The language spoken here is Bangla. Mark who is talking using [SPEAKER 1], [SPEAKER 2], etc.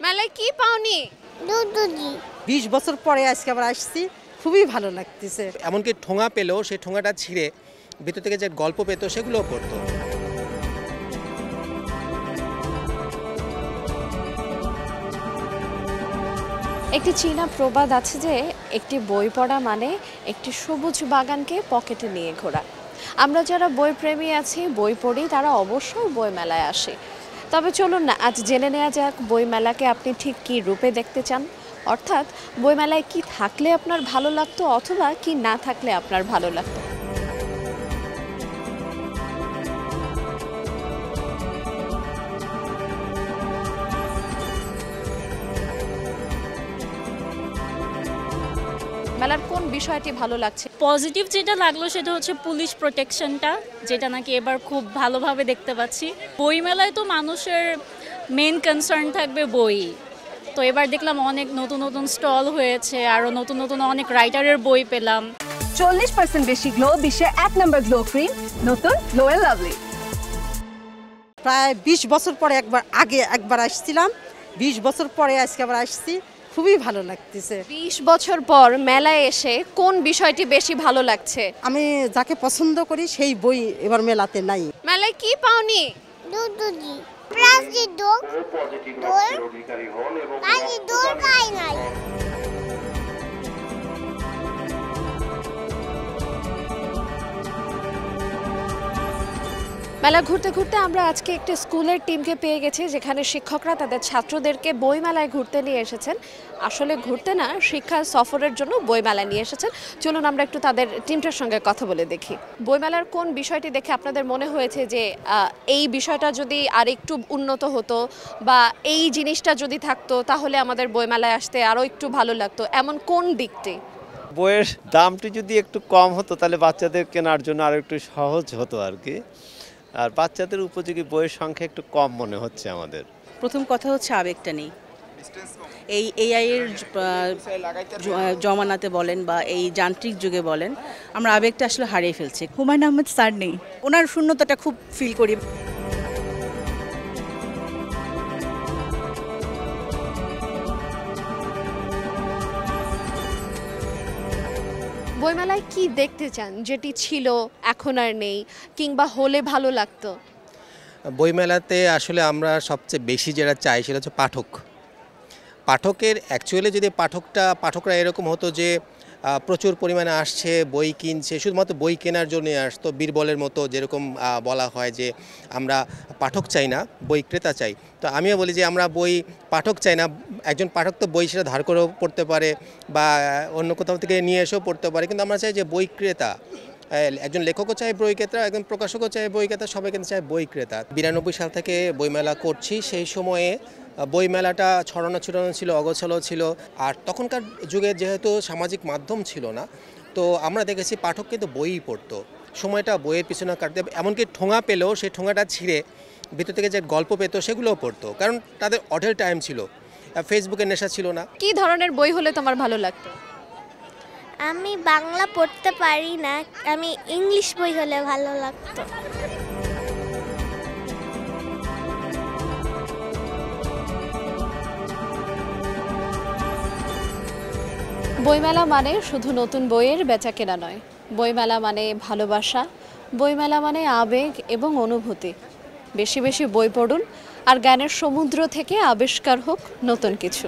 [SPEAKER 1] মেলায় কি পাওনি?
[SPEAKER 2] দুধুজি
[SPEAKER 3] 20 বছর পরে আজকে আবার আসছি, খুবই ভালো লাগতেছে।
[SPEAKER 4] এমনকি ঠোঙা পেলেও সেই ঠোঙাটা ছিঁড়ে ভিতর থেকে যে গল্প পেত সেগুলোও পড়তো।
[SPEAKER 1] একটি চীনা প্রবাদ আছে যে একটি বই পড়া মানে একটি সবুজ বাগানকে পকেটে নিয়ে ঘোরা। আমরা যারা বই প্রেমী আছি, বই পড়ি, তারা অবশ্যই বই মেলায় আসে। তবে চলুন না আজ জেনে নেওয়া যাক বই মেলাকে আপনি ঠিক কী রূপে দেখতে চান, অর্থাৎ বই মেলায় কি থাকলে আপনার ভালো লাগতো অথবা কি না থাকলে আপনার ভালো লাগতো। মেলার কোন বিষয়টি ভালো লাগছে?
[SPEAKER 5] পজিটিভ যেটা লাগলো সেটা হচ্ছে পুলিশ প্রোটেকশনটা, যেটা নাকি এবার খুব ভালোভাবে দেখতে পাচ্ছি। বই মেলায় তো মানুষের মেন কনসার্ন থাকবে বই, তো এবার দেখলাম অনেক নতুন নতুন স্টল হয়েছে, আরও নতুন নতুন অনেক রাইটারের বই পেলাম।
[SPEAKER 6] 40% বেশি গ্লো, বিশ্বের 1 নম্বর গ্লো ক্রিম, নতুন গ্লো এন্ড লাভলি।
[SPEAKER 3] প্রায় 20 বছর পরে একবার আসছিলাম, 20 বছর পরে আজকে আবার আসছি, খুবই ভালো লাগতেছে।
[SPEAKER 1] 20 বছর পর মেলায় এসে কোন বিষয়টি বেশি ভালো লাগছে?
[SPEAKER 3] আমি যাকে পছন্দ করি সেই বই এবার মেলাতে নাই।
[SPEAKER 1] মেলায় কি পাওনি?
[SPEAKER 2] দুধুজি প্লাস্টিক ডোর পানি ডোর পাই নাই।
[SPEAKER 1] মেলা ঘুরতে ঘুরতে আমরা আজকে একটি স্কুলের টিমকে পেয়ে গেছি, যেখানে শিক্ষকরা তাদের ছাত্রদেরকে বইমেলায় ঘুরতে নিয়ে এসেছেন। আসলে ঘুরতে না, শিক্ষা সফরের জন্য বইমেলায় নিয়ে এসেছেন। চলুন আমরা একটু তাদের টিমটার সঙ্গে কথা বলে দেখি। বইমেলার কোন বিষয়টি দেখে আপনাদের মনে হয়েছে যে এই বিষয়টা যদি আর একটু উন্নত হতো বা এই জিনিসটা যদি থাকতো তাহলে আমাদের বইমেলায় আসতে আরও একটু ভালো লাগতো, এমন কোন দিকটি?
[SPEAKER 7] বইয়ের দামটি যদি একটু কম হতো তাহলে বাচ্চাদের কেনার জন্য আরও একটু সহজ হতো আর কি। আর বাচ্চাদের উপযোগী বইয়ের সংখ্যা একটু কম মনে হচ্ছে আমাদের।
[SPEAKER 8] প্রথম কথা হচ্ছে আবেগটা নেই। এই এআই এর জমানাতে বলেন বা এই যান্ত্রিক যুগে বলেন, আমরা আবেগটা আসলে হারিয়ে ফেলছি।
[SPEAKER 6] হুমায়ুন আহমেদ স্যার নেই,
[SPEAKER 8] ওনার শূন্যতাটা খুব ফিল করি।
[SPEAKER 1] বইমেলায় কি দেখতে চান যেটি ছিল এখন আর নেই, কিংবা হলে ভালো লাগতো?
[SPEAKER 4] বইমেলাতে আসলে আমরা সবচেয়ে বেশি যেটা চাই সেটা হচ্ছে পাঠকের অ্যাকচুয়ালি যদি পাঠকরা এরকম হতো যে প্রচুর পরিমাণে আসছে, বই কিনছে, শুধুমাত্র বই কেনার জন্যই আসতো। বীরবলের মতো যেরকম বলা হয় যে আমরা পাঠক চাই না, বই ক্রেতা চাই। তো আমিও বলি যে আমরা বই পাঠক চাই না। একজন পাঠক তো বই সেটা ধার করেও পড়তে পারে বা অন্য কোথাও থেকে নিয়ে এসেও পড়তে পারে, কিন্তু আমরা চাই যে বই ক্রেতা। একজন লেখকও চায় বই ক্রেতা, একজন প্রকাশকও চায় বই ক্রেতা, সবাই কিন্তু চায় বই ক্রেতা। 92 সাল থেকে বইমেলা করছি। সেই সময়ে বইমেলাটা ছড়ানো ছিল, অগোছালো ছিল। আর তখনকার যুগে যেহেতু সামাজিক মাধ্যম ছিল না, তো আমরা দেখেছি পাঠক কিন্তু বইই পড়তো, সময়টা বইয়ের পিছনে কাটতে। এমনকি ঠোঙা পেলেও সেই ঠোঙাটা ছিঁড়ে ভিতর থেকে যে গল্প পেত সেগুলোও পড়তো, কারণ তাদের অঢেল টাইম ছিল, ফেসবুকের নেশা ছিল না।
[SPEAKER 1] কি ধরনের বই হলে তোমার ভালো লাগতো?
[SPEAKER 2] আমি বাংলা পড়তে পারি না, আমি ইংলিশ বই হলে ভালো লাগতো।
[SPEAKER 1] বইমেলা মানে শুধু নতুন বইয়ের বেচাকেনা নয়, বইমেলা মানে ভালোবাসা, বইমেলা মানে আবেগ এবং অনুভূতি। বেশি বেশি বই পড়ুন আর জ্ঞানের সমুদ্র থেকে আবিষ্কার হোক নতুন কিছু।